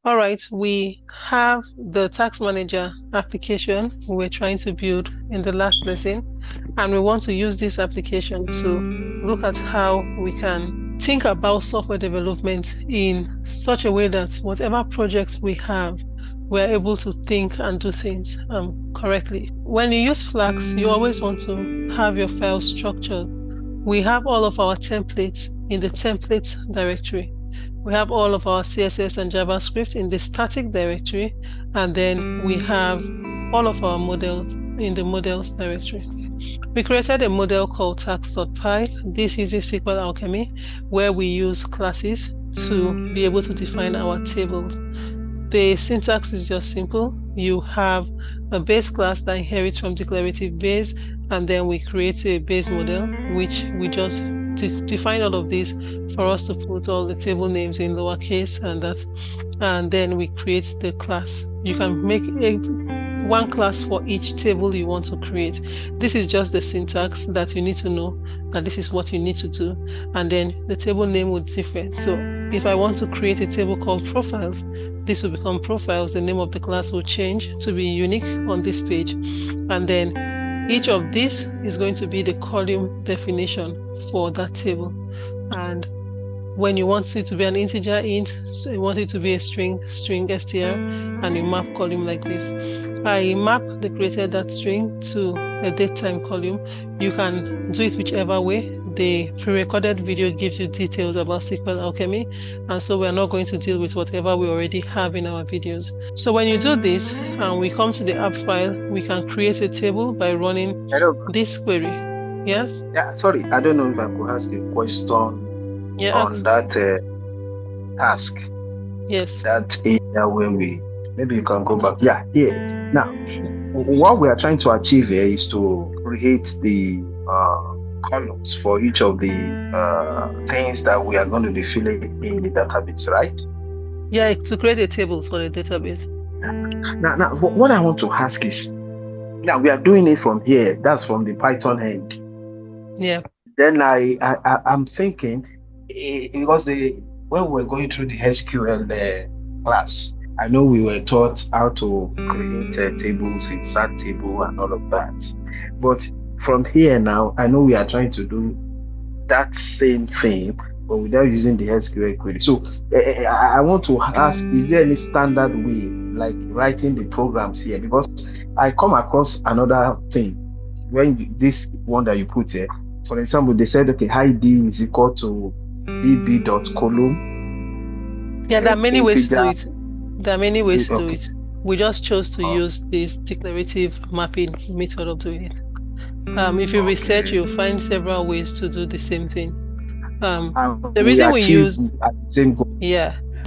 All right, we have the tax manager application we're trying to build in the last lesson, and we want to use this application to look at how we can think about software development in such a way that whatever projects we have, we're able to think and do things correctly. When you use Flask, you always want to have your file structured. We have all of our templates in the templates directory. We have all of our CSS and JavaScript in the static directory, and then we have all of our models in the models directory. We created a model called tax.py. This uses SQL Alchemy, where we use classes to be able to define our tables. The syntax is just simple. You have a base class that inherits from declarative base, and then we create a base model, which we just define all of this for us to put all the table names in lowercase and then we create the class. You can make one class for each table you want to create. This is just the syntax that you need to know, that this is what you need to do, and then the table name will differ. So if I want to create a table called profiles, this will become profiles. The name of the class will change to be unique on this page, and then each of these is going to be the column definition for that table. And when you want it to be an integer int, so you want it to be a string str, and you map column like this. I map the created that string to a datetime column. You can do it whichever way. The pre-recorded video gives you details about SQL Alchemy, and so we're not going to deal with whatever we already have in our videos. So when you do this and we come to the app file, we can create a table by running this query. Yes? Yeah, sorry, I don't know if I could ask a question on that task. Yes. That area where maybe you can go back. Yeah, here. Now, what we are trying to achieve here is to create the columns for each of the things that we are going to be filling in the database, right? Yeah, to create a table for the database. Now, what I want to ask is, now we are doing it from here. That's from the Python end. Yeah. Then I'm thinking, because when we were going through the SQL class, I know we were taught how to create tables, insert table, and all of that. But from here now, I know we are trying to do that same thing, but without using the SQL query. So I want to ask, is there any standard way, like writing the programs here? Because I come across another thing. When this one that you put here, for example, they said, okay, ID is equal to bb.column. Yeah, there are many ways to do it. There are many ways to do it. We just chose to use this declarative mapping method of doing it. If you research, you'll find several ways to do the same thing. The reason we use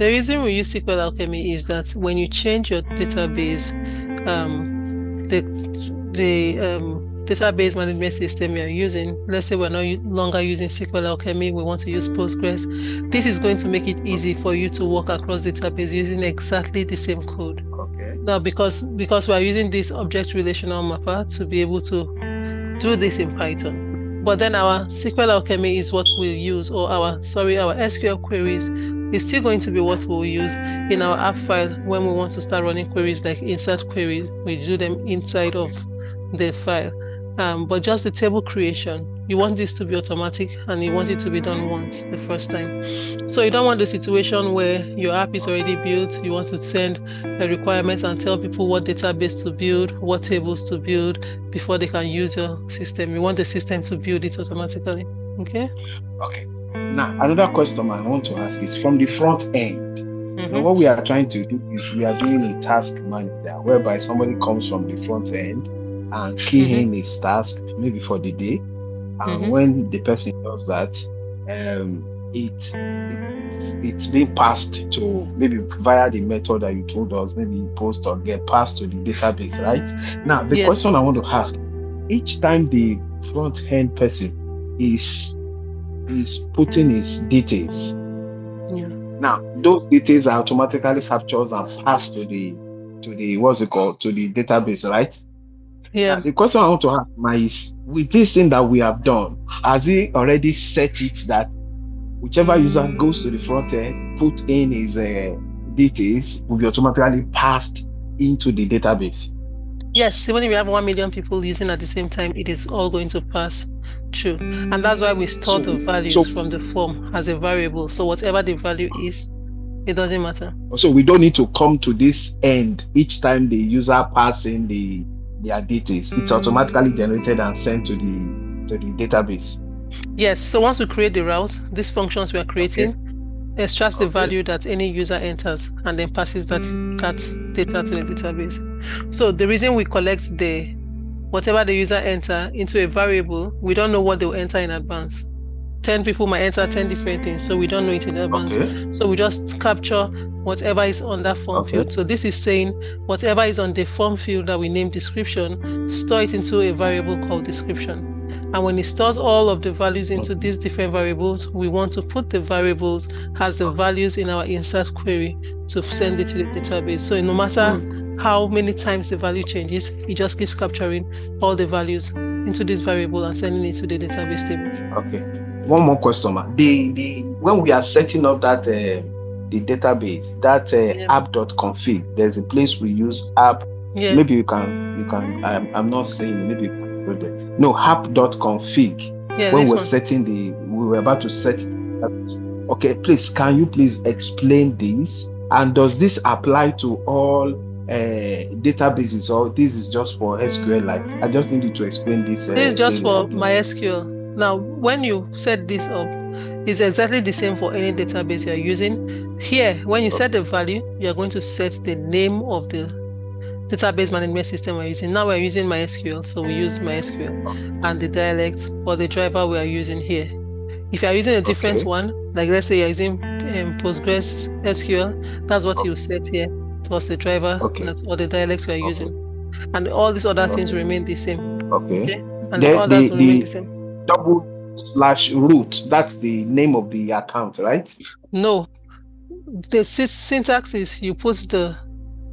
SQL Alchemy is that when you change your database, the database management system you're using, let's say we're no longer using SQL Alchemy, we want to use Postgres. This is going to make it easy for you to work across database using exactly the same code. Okay. Now, because we're using this object relational mapper to be able to do this in Python. But then our SQL Alchemy is what we'll use, or our SQL queries is still going to be what we'll use in our app file when we want to start running queries like insert queries. We do them inside of the file. But just the table creation, you want this to be automatic and you want it to be done once the first time. So you don't want the situation where your app is already built, you want to send a requirement and tell people what database to build, what tables to build before they can use your system. You want the system to build it automatically. Okay? Okay. Now, another question I want to ask is from the front end. So what we are trying to do is we are doing a task manager whereby somebody comes from the front end and key in his task maybe for the day, and when the person does that, it's being passed to maybe via the method that you told us, maybe post or get passed to the database, right? Now the question I want to ask, each time the front end person is putting his details, now those details are automatically captured and passed to the to the database, right? Yeah. Now, the question I want to ask is, with this thing that we have done, has he already set it that whichever user goes to the front end, put in his details will be automatically passed into the database. Yes, even if we have 1 million people using at the same time, it is all going to pass through. And that's why we store the values from the form as a variable. So whatever the value is, it doesn't matter. So we don't need to come to this end each time the user passes in their details. It's automatically generated and sent to the database. Yes. So once we create the route, these functions we are creating extracts the value that any user enters and then passes that data to the database. So the reason we collect whatever the user enter into a variable, we don't know what they'll enter in advance. 10 people might enter 10 different things, so we don't know it in advance. So we just capture whatever is on that form field. So this is saying whatever is on the form field that we name description, store it into a variable called description. And when it stores all of the values into these different variables, we want to put the variables as the values in our insert query to send it to the database. So no matter how many times the value changes, it just keeps capturing all the values into this variable and sending it to the database table. Okay. One more question, ma. When we are setting up that the database, that app.config, there's a place we use app. Yeah. Maybe you can. I'm not saying. Maybe you can spell that. No, app.config. Yeah, when this we're one. setting we were about to set. Okay, please, can you please explain this? And does this apply to all databases, or this is just for SQL? I just need you to explain this. This is just for MySQL. Now, when you set this up, it's exactly the same for any database you're using. Here, when you set the value, you're going to set the name of the database management system we're using. Now we're using MySQL, so we use MySQL and the dialect or the driver we are using here. If you're using a different one, like let's say you're using Postgres SQL, that's what you set here, plus the driver or the dialects we're using. And all these other things remain the same. Okay. And the others will remain the same. /root, that's the name of the account, right? No. The syntax is you put the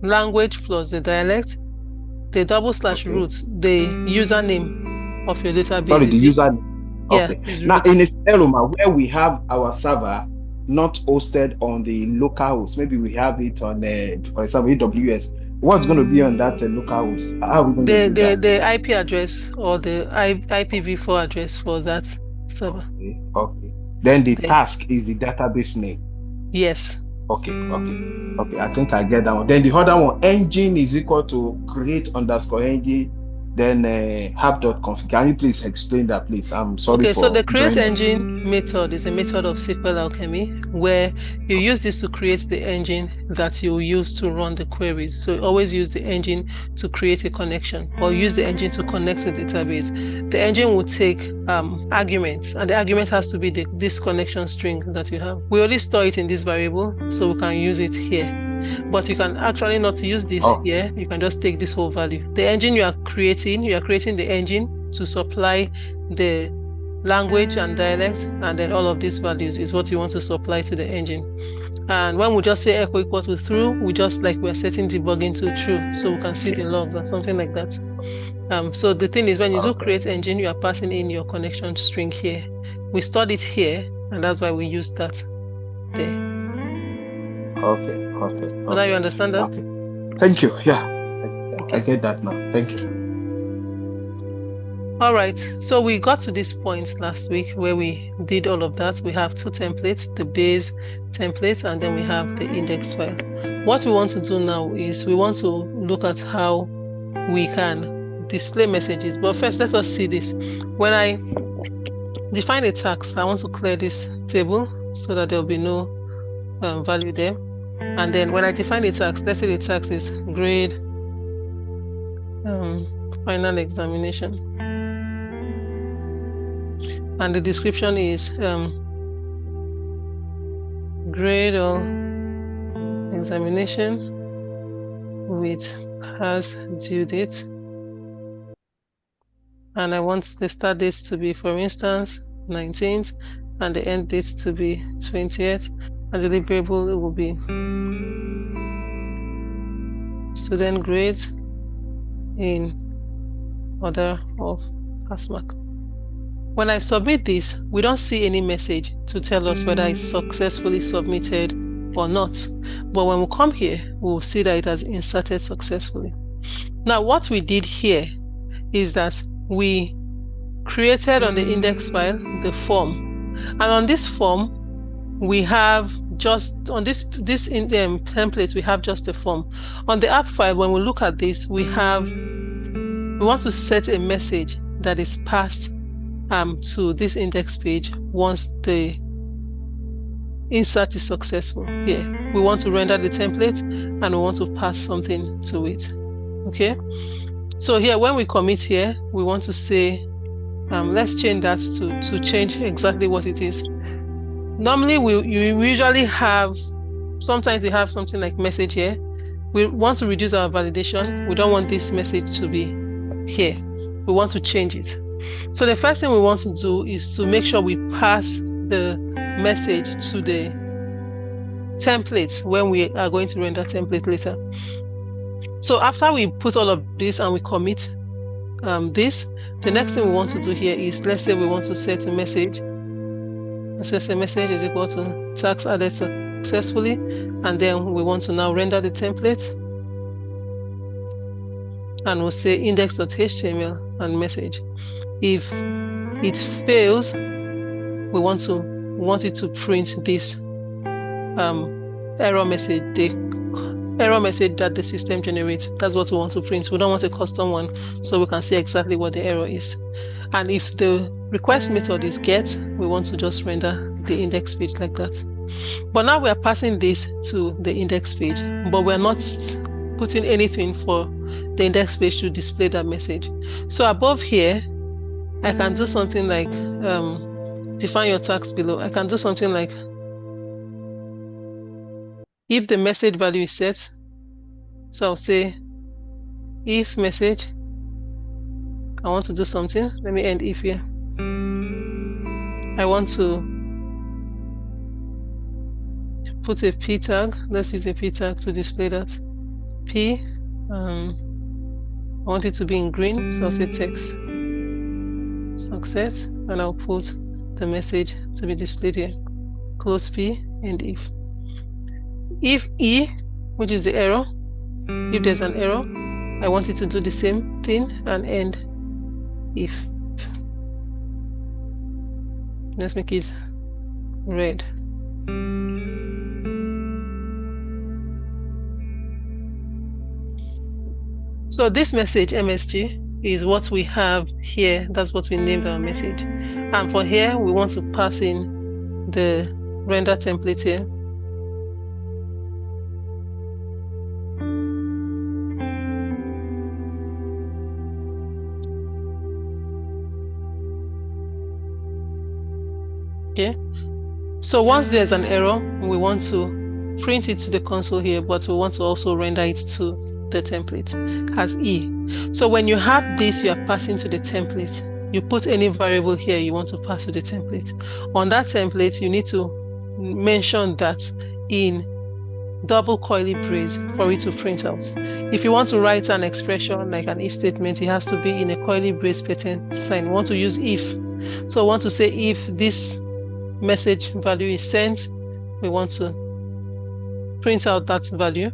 language plus the dialect, the /root, the username of your database. Sorry, the username. Okay. Yeah, now, in a scenario where we have our server not hosted on the local host, maybe we have it on, for example, AWS. What's going to be on that local host? How are we going to do that? The IP address or the IPv4 address for that server. Okay. Then the task is the database name. Yes. Okay. I think I get that one. Then the other one, engine is equal to create_engine, then app.config. Can you please explain that, please? I'm sorry. Okay, so the create engine method is a method of SQL alchemy where you use this to create the engine that you use to run the queries. So always use the engine to create a connection or use the engine to connect to the database. The engine will take arguments, and the argument has to be this connection string that you have. We only store it in this variable, so we can use it here. But you can actually not use this here. You can just take this whole value. The engine you are creating the engine to supply the language and dialect, and then all of these values is what you want to supply to the engine. And when we just say echo equal to true, we just like we're setting debugging to true, so we can see the logs or something like that. So the thing is, when you do create engine, you are passing in your connection string here. We stored it here, and that's why we use that there. Okay. So now you understand that? Okay. Thank you. Yeah. I get that now. Thank you. All right. So we got to this point last week where we did all of that. We have two templates, the base template, and then we have the index file. What we want to do now is we want to look at how we can display messages. But first, let us see this. When I define a task, I want to clear this table so that there will be no value there. And then when I define a task, let's say the task is grade final examination. And the description is grade or examination has due date. And I want the start date to be, for instance, 19th, and the end date to be 20th. And the deliverable will be student grades in order of pass mark. When I submit this, we don't see any message to tell us whether it's successfully submitted or not. But when we come here, we'll see that it has inserted successfully. Now, what we did here is that we created on the index file the form. And on this form, we have just, on this template, we have just the form. On the app file, when we look at this, we want to set a message that is passed to this index page once the insert is successful. Here, we want to render the template and we want to pass something to it. Okay, so here when we commit here, we want to say, let's change that to change exactly what it is. Normally, you usually have, sometimes they have something like message here. We want to reduce our validation. We don't want this message to be here. We want to change it. So the first thing we want to do is to make sure we pass the message to the template when we are going to render template later. So after we put all of this and we commit this, the next thing we want to do here is, let's say we want to set a message. Let's say a message is equal to task added successfully, and then we want to now render the template, and we'll say index.html and message. If it fails, we want it to print this error message, the error message that the system generates. That's what we want to print. We don't want a custom one, so we can see exactly what the error is. And if the request method is get, we want to just render the index page like that. But now we are passing this to the index page, but we're not putting anything for the index page to display that message. So above here, I can do something like define your tags below. I can do something like, if the message value is set, so I'll say if message, I want to do something. Let me end if here. I want to put a p tag. Let's use a p tag to display that. P, I want it to be in green, so I'll say text success, and I'll put the message to be displayed here. Close P and if. If E, which is the error, if there's an error, I want it to do the same thing and end if. Let's make it red. So this message, MSG, is what we have here. That's what we named our message. And for here, we want to pass in the render template here. Okay. So once there's an error, we want to print it to the console here, but we want to also render it to the template as E. So when you have this, you are passing to the template. You put any variable here you want to pass to the template. On that template, you need to mention that in double curly brace for it to print out. If you want to write an expression like an if statement, it has to be in a curly brace pattern sign. We want to use if. So I want to say if this message value is sent, we want to print out that value.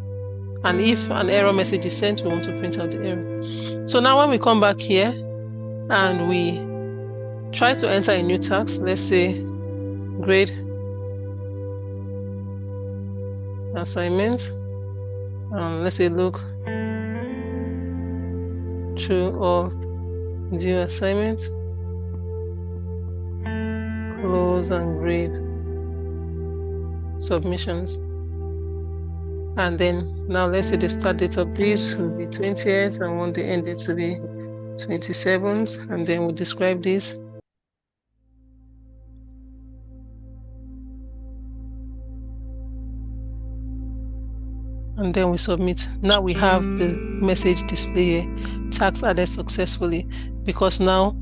And if an error message is sent, we want to print out the error. So now when we come back here and we try to enter a new task, let's say grade assignment, let's say look through all due assignments, close and grade submissions. And then now let's say the start date of this will be 20th, and we want the end date to be 27th, and then we describe this. And then we submit. Now we have the message display here, task added successfully, because now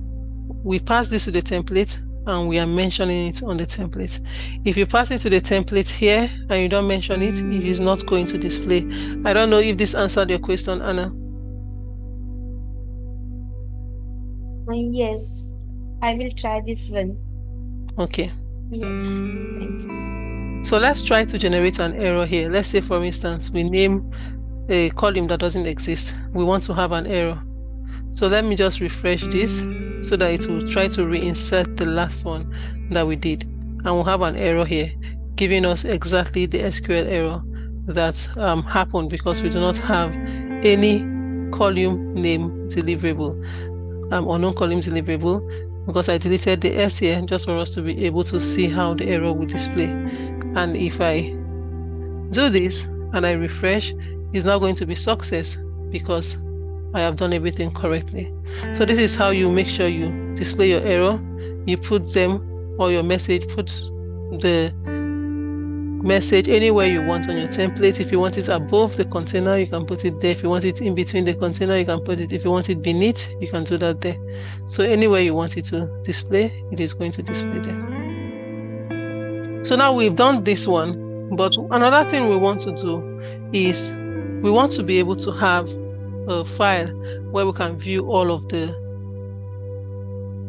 we pass this to the template and we are mentioning it on the template. If you pass it to the template here and you don't mention it, it is not going to display. I don't know if this answered your question, Anna. Yes, I will try this one. Okay. Yes, thank you. So let's try to generate an error here. Let's say, for instance, we name a column that doesn't exist. We want to have an error. So let me just refresh this so that it will try to reinsert the last one that we did. And we'll have an error here, giving us exactly the SQL error that happened because we do not have any column name deliverable or non-column deliverable, because I deleted the S here just for us to be able to see how the error will display. And if I do this and I refresh, it's now going to be success because I have done everything correctly. So this is how you make sure you display your error. You put them or your message, put the message anywhere you want on your template. If you want it above the container, you can put it there. If you want it in between the container, you can put it. If you want it beneath, you can do that there. So anywhere you want it to display, it is going to display there. So now we've done this one, but another thing we want to do is we want to be able to have a file where we can view all of the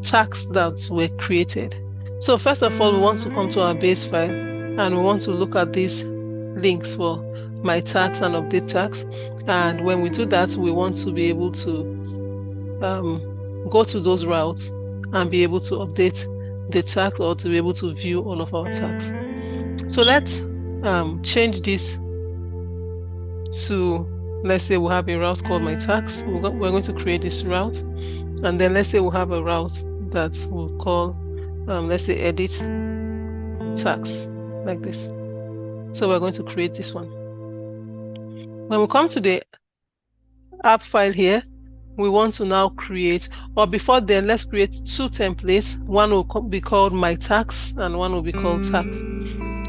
tags that were created. So first of all, we want to come to our base file and we want to look at these links for my tags and update tags. And when we do that, we want to be able to go to those routes and be able to update the tag or to be able to view all of our tags. So let's change this to, let's say we have a route called my tags. We're going to create this route, and then let's say we have a route that we'll call, let's say edit tags, like this. So we're going to create this one. When we come to the app file here, we want to now create, or before then, let's create two templates. One will be called my tags and one will be called tags.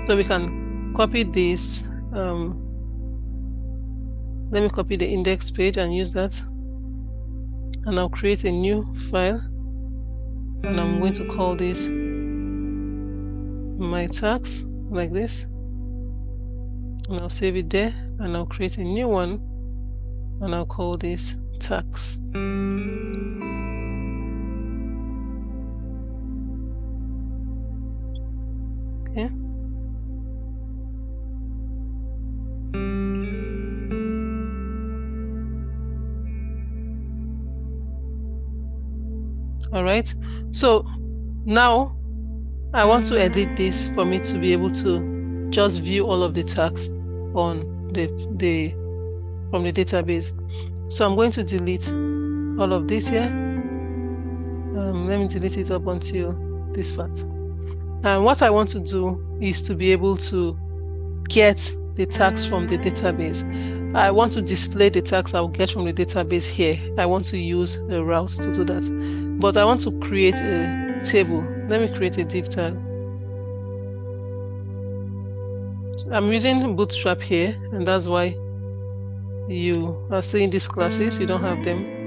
So we can copy this. Let me copy the index page and use that. And I'll create a new file. And I'm going to call this my tags, like this. And I'll save it there. And I'll create a new one. And I'll call this tags. Okay. All right. So now I want to edit this for me to be able to just view all of the tags on from the database. So I'm going to delete all of this here. Let me delete it up until this part. And what I want to do is to be able to get the tags from the database. I want to display the tags I'll get from the database here. I want to use a route to do that. But I want to create a table. Let me create a div tag. I'm using Bootstrap here, and that's why you are seeing these classes. You don't have them.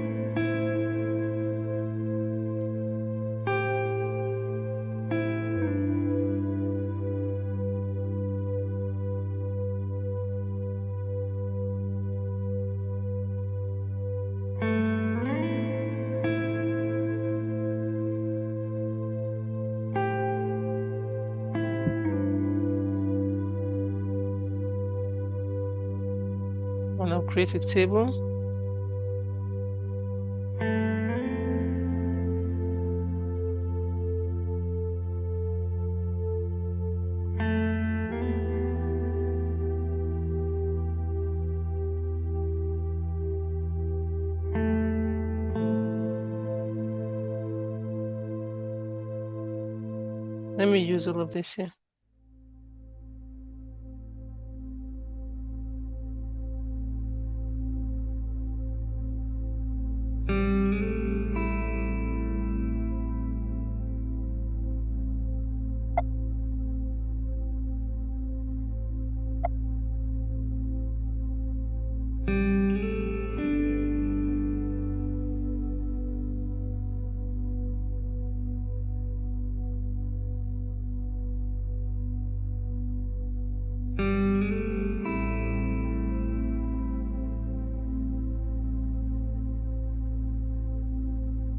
And I'll create a table. Let me use all of this here.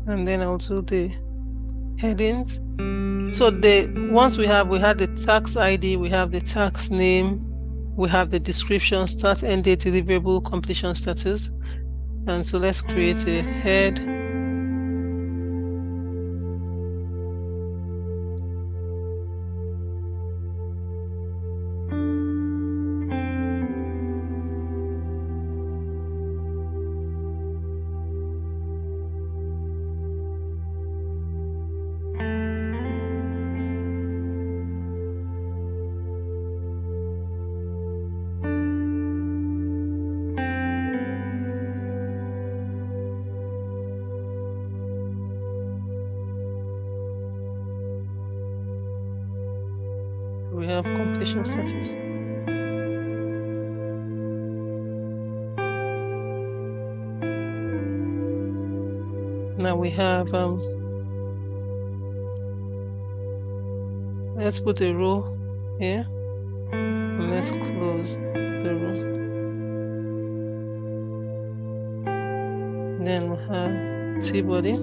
And then I'll do the headings. So once we had the tax ID, we have the tax name, we have the description, start, end date, deliverable, completion status. And so let's create a head. We have completion status. Now we have, let's put a row here, and let's close the row. Then we have T-body,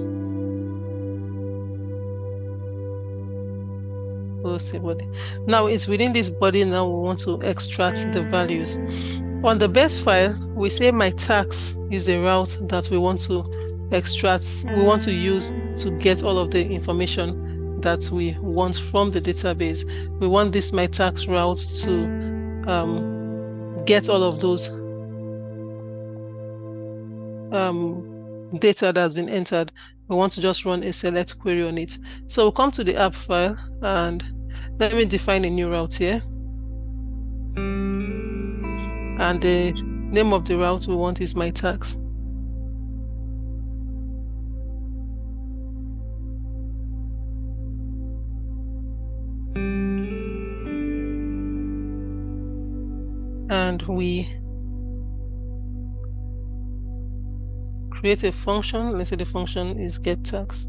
close T-body. Now it's within this body, now we want to extract the values. On the base file, we say my tax is the route that we want to extract, we want to use to get all of the information that we want from the database. We want this my tax route to get all of those data that has been entered. We want to just run a select query on it. So we'll come to the app file and let me define a new route here. And the name of the route we want is my tax. And we create a function. Let's say the function is get tax.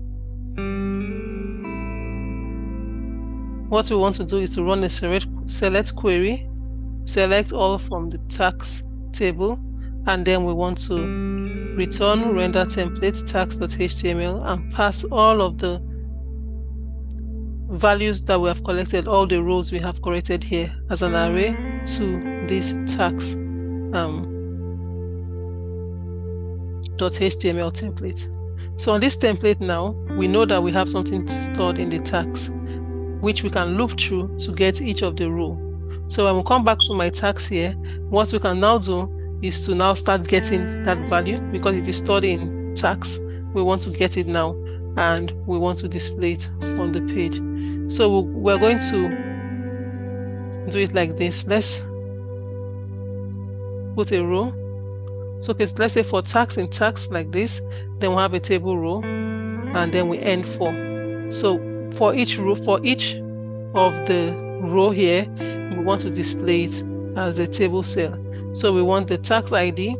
What we want to do is to run a select query, select all from the tax table, and then we want to return render template tax.html and pass all of the values that we have collected, all the rows we have collected here as an array to this tax .html template. So on this template now, we know that we have something stored in the tax, which we can loop through to get each of the row. So when we come back to my tax here, what we can now do is to now start getting that value because it is stored in tax. We want to get it now and we want to display it on the page. So we're going to do it like this. Let's put a row. So okay, let's say for tax in tax like this, then we'll have a table row and then we end for. So for each row, for each of the row here, we want to display it as a table cell. So we want the tax ID,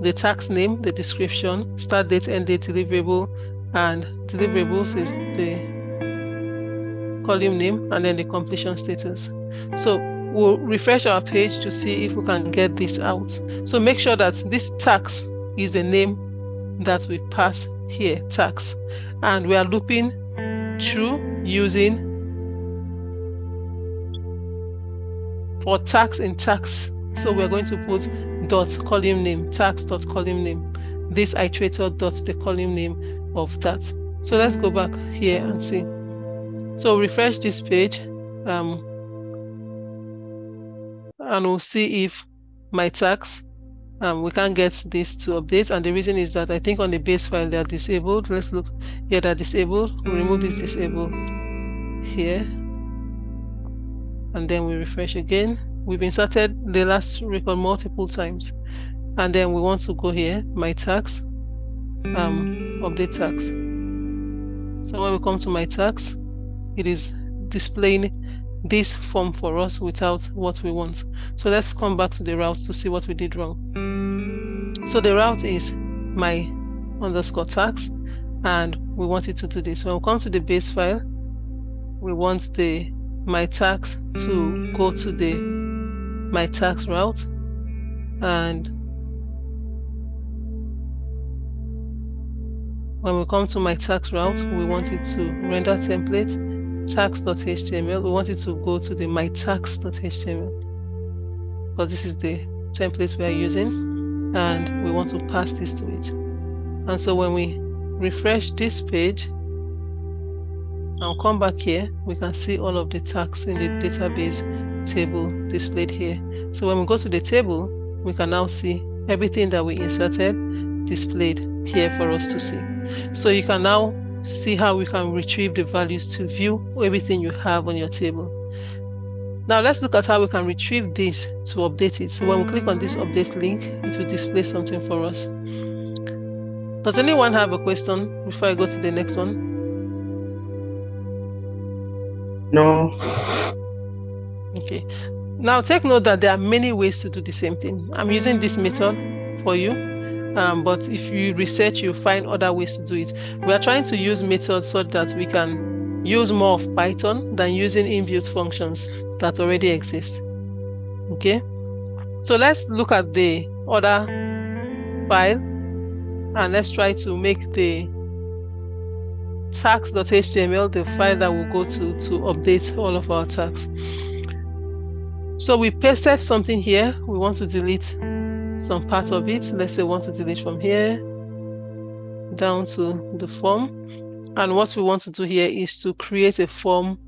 the tax name, the description, start date, end date, deliverable, and deliverables is the column name, and then the completion status. So we'll refresh our page to see if we can get this out. So make sure that this tax is the name that we pass here, tax. And we are looping through using for tax in tax. So we're going to put dot column name, tax dot column name, this iterator dot the column name of that. So let's go back here and see. So refresh this page and we'll see if my tax, we can't get this to update. And the reason is that I think on the base file they are disabled. Let's look here, they're disabled. We'll remove this disable here. And then we refresh again. We've inserted the last record multiple times. And then we want to go here, my tax, update tax. So when we come to my tax, it is displaying this form for us without what we want. So let's come back to the route to see what we did wrong. So the route is my underscore tax, and we want it to do this. When we come to the base file, we want the my tax to go to the my tax route, and When we come to my tax route, we want it to render template, tax.html. We want it to go to the my tax.html because this is the template we are using, and we want to pass this to it. And so when we refresh this page and come back here, we can see all of the tax in the database table displayed here. So when we go to the table, we can now see everything that we inserted displayed here for us to see. So you can now see how we can retrieve the values to view everything you have on your table. Now let's look at how we can retrieve this to update it. So when we click on this update link, it will display something for us. Does anyone have a question before I go to the next one? No. Okay. Now take note that there are many ways to do the same thing. I'm using this method for you, but if you research, you'll find other ways to do it. We are trying to use methods so that we can use more of Python than using inbuilt functions that already exist. Okay. So let's look at the other file and let's try to make the tax.html the file that we'll go to update all of our tags. So we pasted something here. We want to delete some part of it. Let's say we want to delete from here down to the form. And what we want to do here is to create a form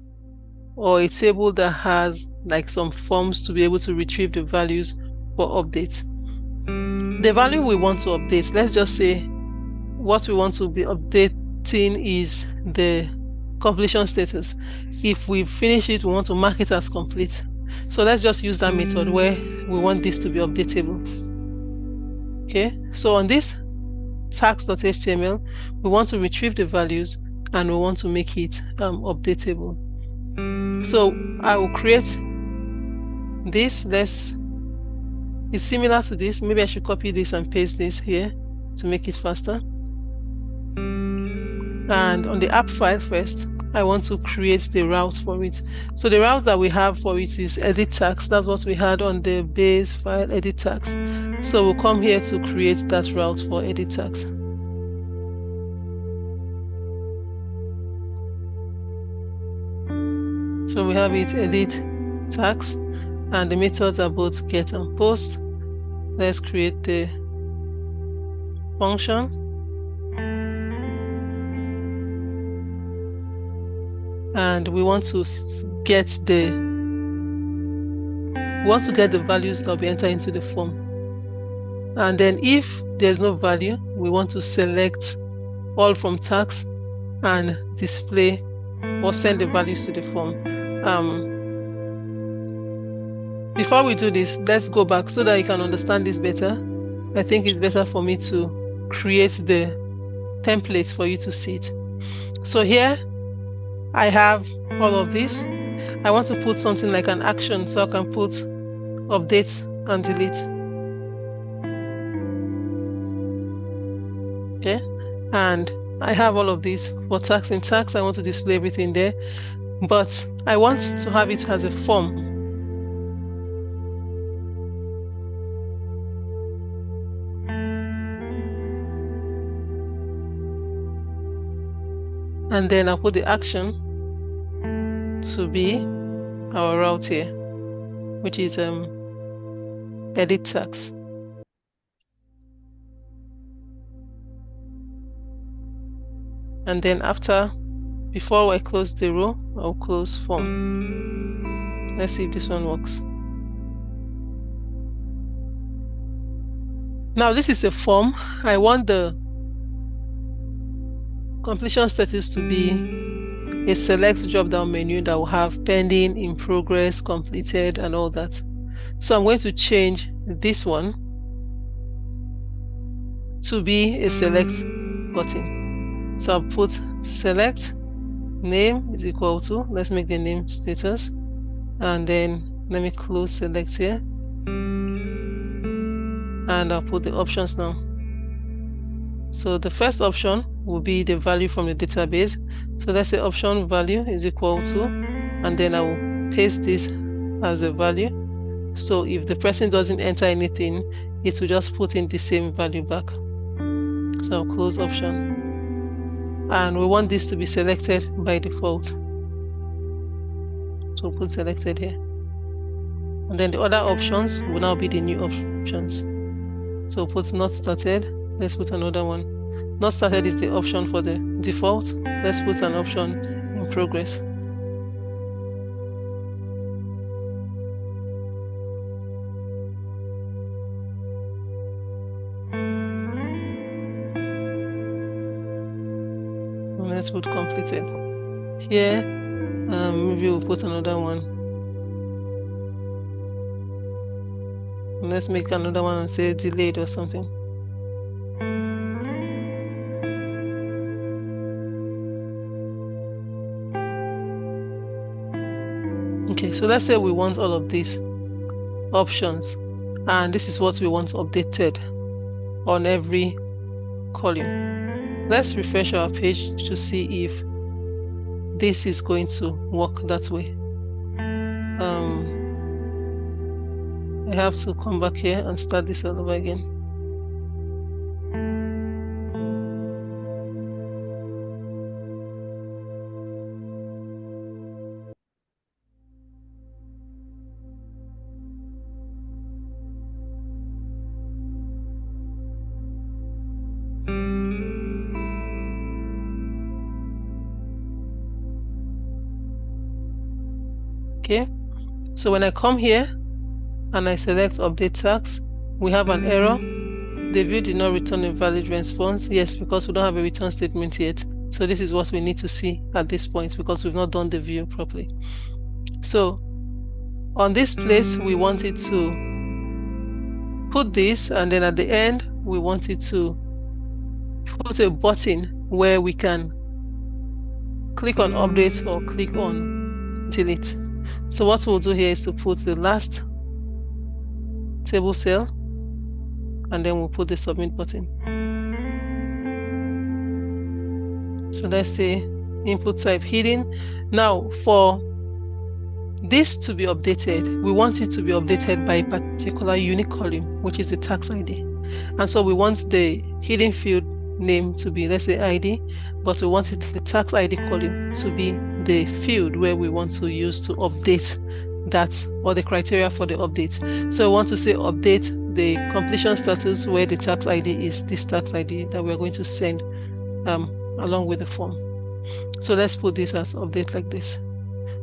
or a table that has like some forms to be able to retrieve the values for updates. The value we want to update, let's just say what we want to be updating is the completion status. If we finish it, we want to mark it as complete. So let's just use that method where we want this to be updatable. Okay, so on this tax.html, we want to retrieve the values and we want to make it updatable. So I will create this. It's similar to this. Maybe I should copy this and paste this here to make it faster. And on the app file first, I want to create the route for it. So the route that we have for it is edit tax. That's what we had on the base file, edit tax. So we'll come here to create that route for edit tax. So we have it edit tax, and the methods are both get and post. Let's create the function. And we want to get the values that we enter into the form. And then if there's no value, we want to select all from tax and display or send the values to the form. Before we do this, let's go back so that you can understand this better. I think it's better for me to create the template for you to see it. So here I have all of this. I want to put something like an action, so I can put update and delete. Okay, and I have all of this for tax. In tax, I want to display everything there, but I want to have it as a form. And then I'll put the action to be our route here, which is edit tax. And then before I close the row, I'll close form. Let's see if this one works. Now this is a form. I want the completion status to be a select drop-down menu that will have pending, in progress, completed, and all that. So I'm going to change this one to be a select button. So I'll put select name is equal to, let's make the name status, and then let me close select here, and I'll put the options now. So the first option will be the value from the database. So let's say option value is equal to, and then I will paste this as a value. So if the person doesn't enter anything, it will just put in the same value back. So I'll close option. and we want this to be selected by default. So put selected here. And then the other options will now be the new options. So put not started. Let's put another one. Not started is the option for the default. Let's put an option in progress. And let's put completed. Here, maybe we'll put another one. Let's make another one and say delayed or something. Okay, so let's say we want all of these options, and this is what we want updated on every column. Let's refresh our page to see if this is going to work that way. I have to come back here and start this all over again. Okay, so when I come here and I select update tags, we have an error. The view did not return a valid response. Yes, because we don't have a return statement yet. So this is what we need to see at this point because we've not done the view properly. So on this place, we want it to put this, and then at the end, we want it to put a button where we can click on update or click on delete. So what we'll do here is to put the last table cell, and then we'll put the submit button. So let's say input type hidden. Now for this to be updated, we want it to be updated by a particular unique column, which is the tax ID. And so we want the hidden field name to be, let's say ID, but we want the tax ID column to be the field where we want to use to update that, or the criteria for the update. So we want to say update the completion status where the tax ID is this tax ID that we're going to send along with the form. So let's put this as update like this.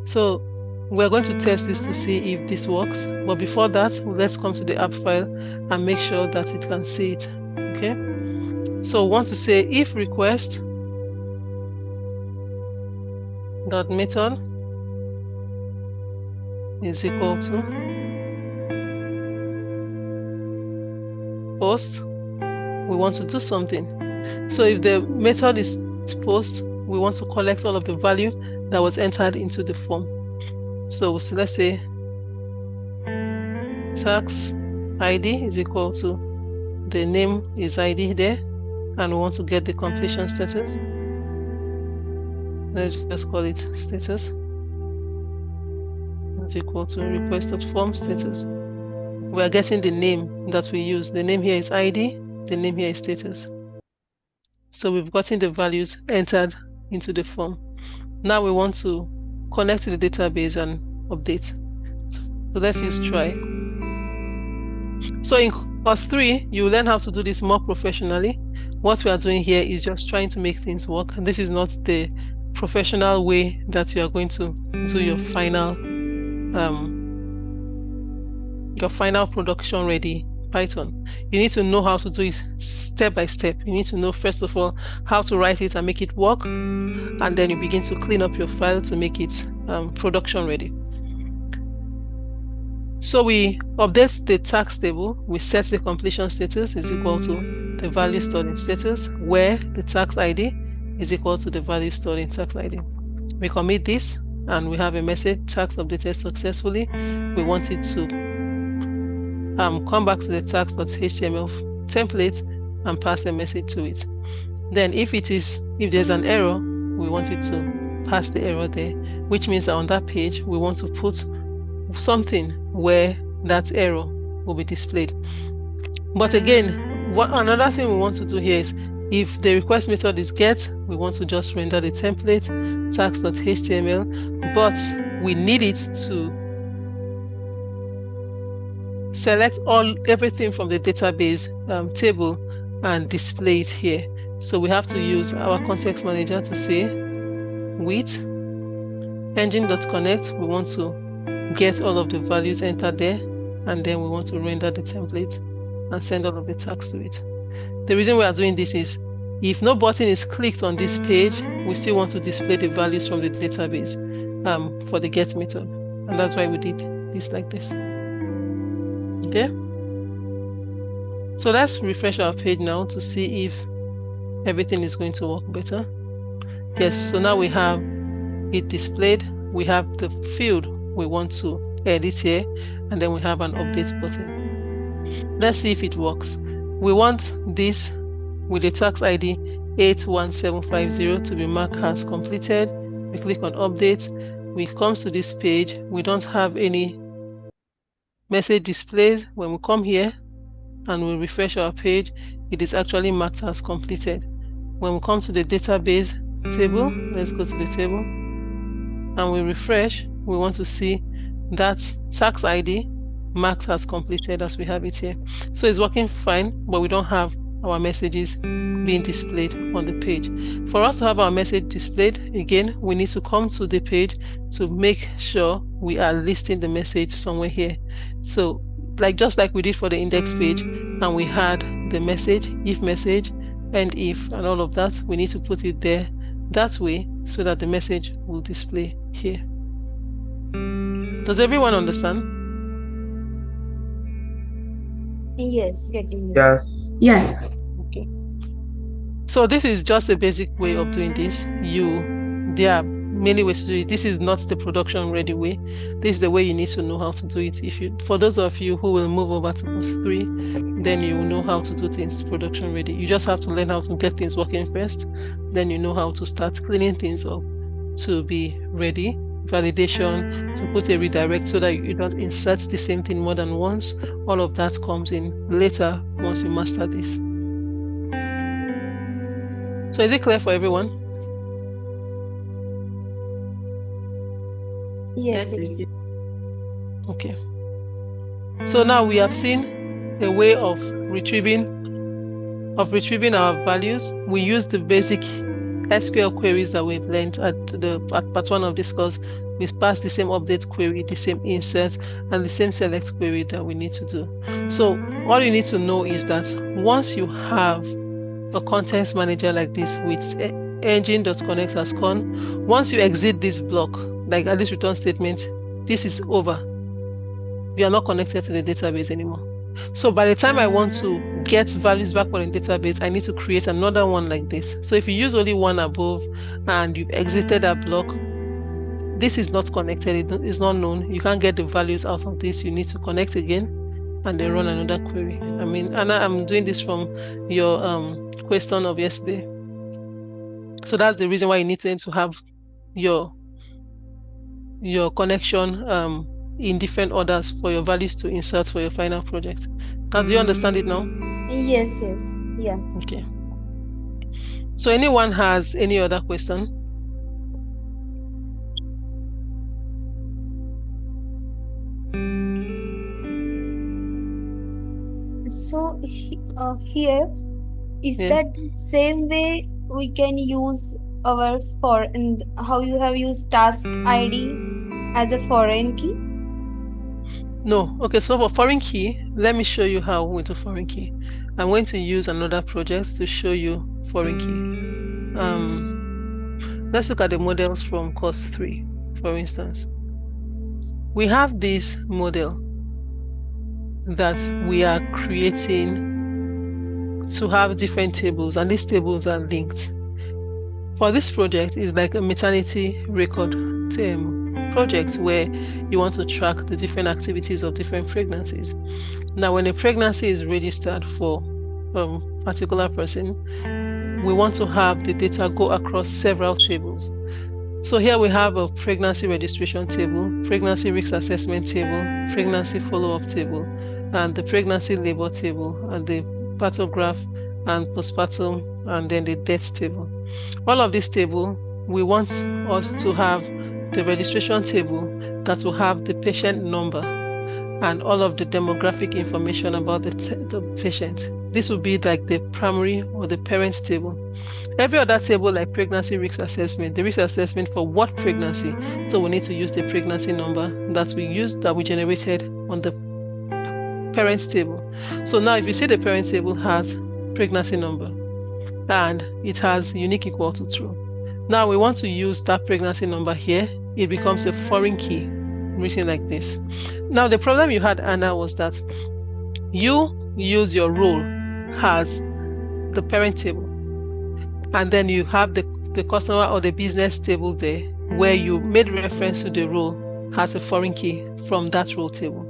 So we're going to test this to see if this works. But before that, let's come to the app file and make sure that it can see it. Okay. So we want to say if request dot method is equal to post. We want to do something. So if the method is post, we want to collect all of the value that was entered into the form. So let's say tax ID is equal to the name is ID there, and we want to get the completion status. Let's just call it status. Is equal to request.form status. We are getting the name that we use. The name here is ID, the name here is status. So we've gotten the values entered into the form. Now we want to connect to the database and update. So let's use try. So in course 3, you learn how to do this more professionally. What we are doing here is just trying to make things work. And this is not the professional way that you are going to do your final production ready Python. You need to know how to do it step by step. You need to know, first of all, how to write it and make it work, and then you begin to clean up your file to make it production ready. So we update the tax table. We set the completion status is equal to the value stored in status, where the tax ID is equal to the value stored in tax ID. We commit this, and we have a message, tax updated successfully. We want it to come back to the tax.html template and pass a message to it. Then if there's an error, we want it to pass the error there, which means that on that page, we want to put something where that error will be displayed. But again, another thing we want to do here is If the request method is get, we want to just render the template, tags.html, but we need it to select everything from the database table and display it here. So we have to use our context manager to say with engine.connect, we want to get all of the values entered there, and then we want to render the template and send all of the tags to it. The reason we are doing this is if no button is clicked on this page, we still want to display the values from the database for the get method. And that's why we did this like this. Okay. So let's refresh our page now to see if everything is going to work better. Yes, so now we have it displayed. We have the field we want to edit here, and then we have an update button. Let's see if it works. We want this with the tax ID 81750 to be marked as completed. We click on update. We come to this page. We don't have any message displays. When we come here and we refresh our page, it is actually marked as completed. When we come to the database table, let's go to the table and we refresh, we want to see that tax ID marked as completed as we have it here. So it's working fine, but we don't have our messages being displayed on the page. For us to have our message displayed, again, we need to come to the page to make sure we are listing the message somewhere here. So just like we did for the index page, and we had the message, if message, and if, and all of that, we need to put it there that way so that the message will display here. Does everyone understand? Yes, getting it. Yes. Yes. Okay. So this is just a basic way of doing this. There are many ways to do it. This is not the production ready way. This is the way you need to know how to do it. For those of you who will move over to Post 3, then you will know how to do things production ready. You just have to learn how to get things working first. Then you know how to start cleaning things up to be ready. Validation, to put a redirect so that you don't insert the same thing more than once. All of that comes in later once you master this. So is it clear for everyone? Yes, it is. Okay. So now we have seen a way of retrieving our values. We use the basic SQL queries that we've learned at part 1 of this course. We pass the same update query, the same insert, and the same select query that we need to do. So all you need to know is that once you have a context manager like this with engine.connect as con, once you exit this block, like at this return statement, this is over. You are not connected to the database anymore. So by the time I want to get values back from the database, I need to create another one like this. So if you use only one above and you've exited that block, this is not connected. It is not known. You can't get the values out of this. You need to connect again and then run another query. I mean, Anna, I'm doing this from your question of yesterday. So that's the reason why you need to have your connection in different orders for your values to insert for your final project. Now, do you understand it now? Yes, yeah. Okay. So anyone has any other question? So here, is that the same way we can use our and how you have used task ID as a foreign key? No. Okay, so for foreign key, let me show you how we do foreign key. I'm going to use another project to show you foreign key. Let's look at the models from course 3, for instance. We have this model that we are creating to have different tables, and these tables are linked. For this project, it's like a maternity record project where you want to track the different activities of different pregnancies. Now, when a pregnancy is registered for a particular person, we want to have the data go across several tables. So here we have a pregnancy registration table, pregnancy risk assessment table, pregnancy follow-up table, and the pregnancy labor table, and the pathograph and postpartum, and then the death table. All of this table, we want us to have the registration table that will have the patient number and all of the demographic information about the patient. This will be like the primary or the parents table. Every other table, like pregnancy risk assessment, the risk assessment for what pregnancy. So we need to use the pregnancy number that we generated on the parents table. So now if you see the parents table has pregnancy number and it has unique equal to true. Now we want to use that pregnancy number here. It becomes a foreign key written like this. Now the problem you had, Anna, was that you use your role as the parent table, and then you have the customer or the business table there where you made reference to the role as a foreign key from that role table.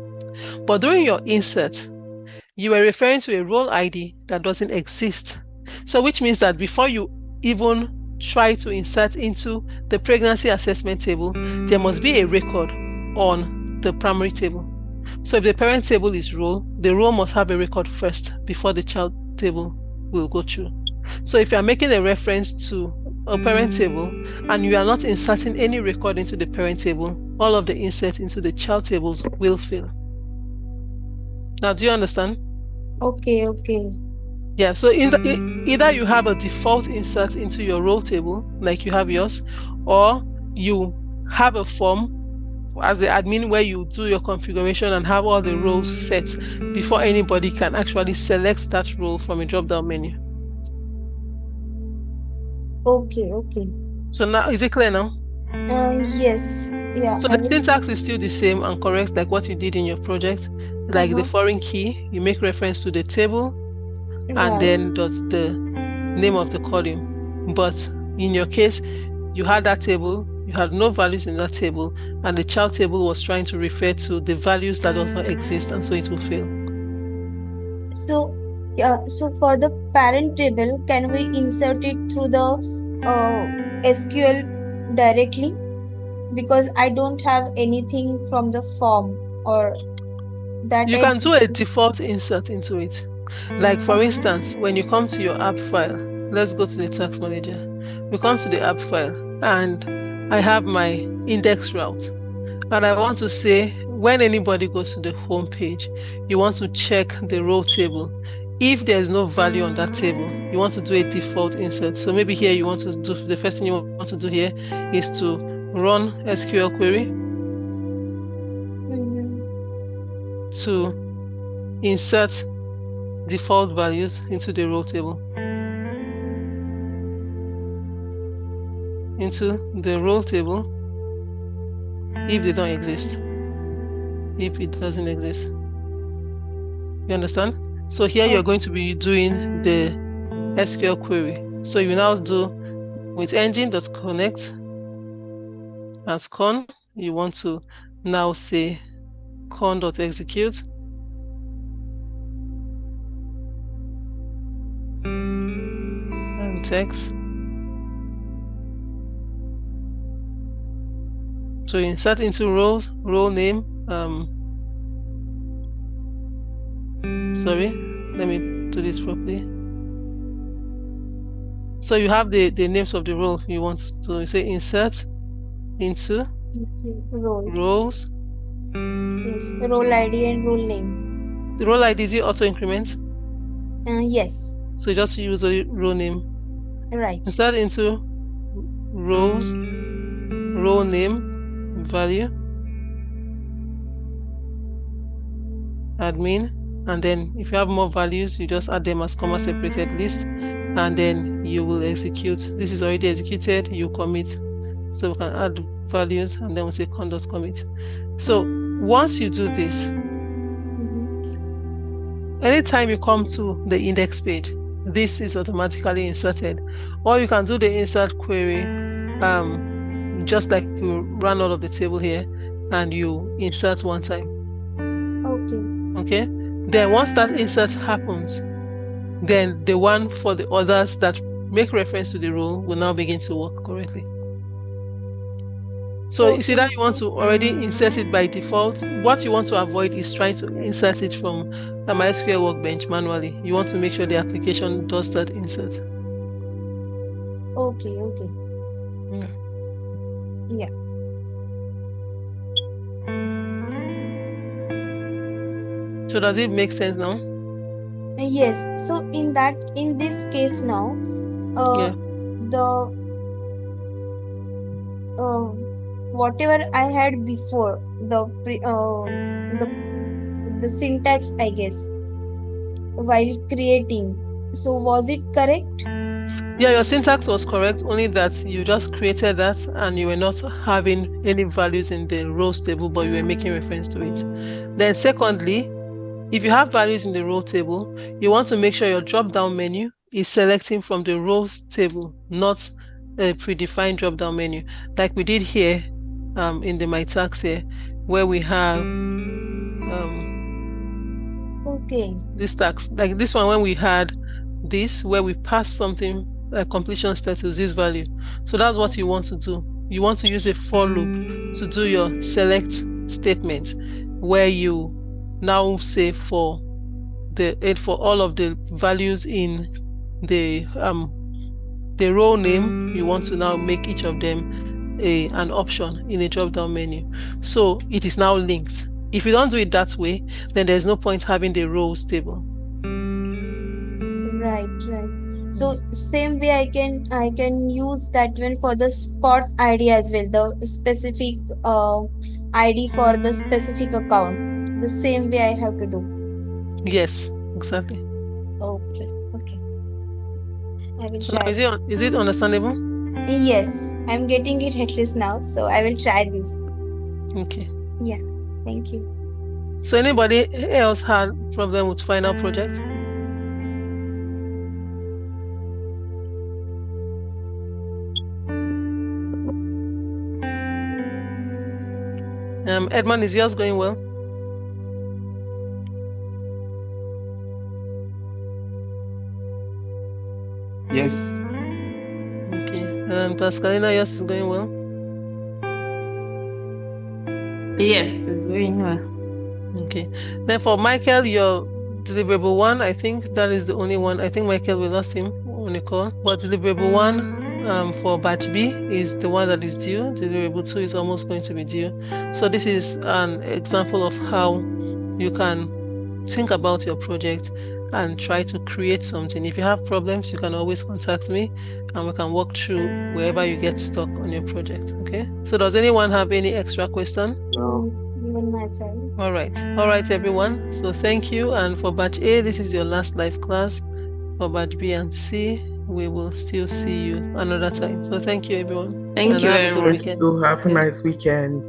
But during your insert, you were referring to a role ID that doesn't exist. So which means that before you even try to insert into the pregnancy assessment table, there must be a record on the primary table. So if the parent table is role, the role must have a record first before the child table will go through. So if you are making a reference to a parent table and you are not inserting any record into the parent table, all of the inserts into the child tables will fail. Now, do you understand? Okay. Yeah, so either you have a default insert into your role table, like you have yours, or you have a form as the admin where you do your configuration and have all the roles set before anybody can actually select that role from a drop-down menu. Okay. So now, is it clear now? Yes. Yeah. So the syntax is still the same and correct like what you did in your project. Like the foreign key, you make reference to the table and then does the name of the column. But in your case, you had that table, you had no values in that table, and the child table was trying to refer to the values that does not exist, and so it will fail. So for the parent table, can we insert it through the SQL directly? Because I don't have anything from the form or that. You can do a default insert into it. Like for instance, when you come to your app file, let's go to the task manager. We come to the app file and I have my index route. And I want to say when anybody goes to the home page, you want to check the row table. If there's no value on that table, you want to do a default insert. So maybe here you want to do, the first thing you want to do here is to run SQL query to insert default values into the row table. Into the row table if they don't exist. If it doesn't exist. You understand? So here you're going to be doing the SQL query. So you now do with engine.connect as con. You want to now say con.execute and text. So insert into rows, role name. Sorry, let me do this properly. So you have the names of the role you want to. You say insert into rows. Yes, role ID and role name. The role ID is it auto increment? Yes. So you just use a role name. Right. Insert into rows, role name, value, admin, and then if you have more values, you just add them as comma separated list, and then you will execute. This is already executed, you commit. So we can add values and then we say con.commit. So once you do this, anytime you come to the index page, this is automatically inserted. Or you can do the insert query just like you run all of the table here and you insert one time. Okay. Then once that insert happens, then the one for the others that make reference to the role will now begin to work correctly. So it's either you want to already insert it by default. What you want to avoid is trying to insert it from a MySQL Workbench manually. You want to make sure the application does that insert. Okay. Yeah. So does it make sense now? Yes. So in this case now, Yeah. the whatever I had before, the syntax, I guess, while creating. So was it correct? Yeah, your syntax was correct, only that you just created that and you were not having any values in the rows table, but you were making reference to it. Then secondly, if you have values in the row table, you want to make sure your drop-down menu is selecting from the rows table, not a predefined drop-down menu, like we did here in the My Tax here, where we have this tax, like this one, when we had this, where we pass something, a completion status, this value. So that's what you want to do. You want to use a for loop to do your select statement, where you now say for all of the values in the row name, you want to now make each of them an option in a drop-down menu. So it is now linked. If you don't do it that way, then there's no point having the rows table. Right. So same way I can use that one for the spot ID as well, the specific ID for the specific account. The same way I have to do. Yes, exactly. Okay. I will So try. Is it understandable? Yes, I'm getting it at least now. So I will try this. Okay. Yeah. Thank you. So anybody else had problem with final project? Edmund, is yours going well? Yes. Okay. And Pascalina, yours is going well? Yes, it's going well. Okay. Then for Michael, your deliverable 1, I think that is the only one. I think Michael, we lost him on the call. But deliverable 1 for batch B is the one that is due. Deliverable 2 is almost going to be due. So this is an example of how you can think about your project and try to create something. If you have problems, you can always contact me and we can walk through wherever you get stuck on your project. Okay. So does anyone have any extra question? No. Even myself. All right, everyone. So thank you. And for batch A, this is your last live class. For batch B and C, we will still see you another time. So thank you, everyone. Thank you very much. So have a nice weekend.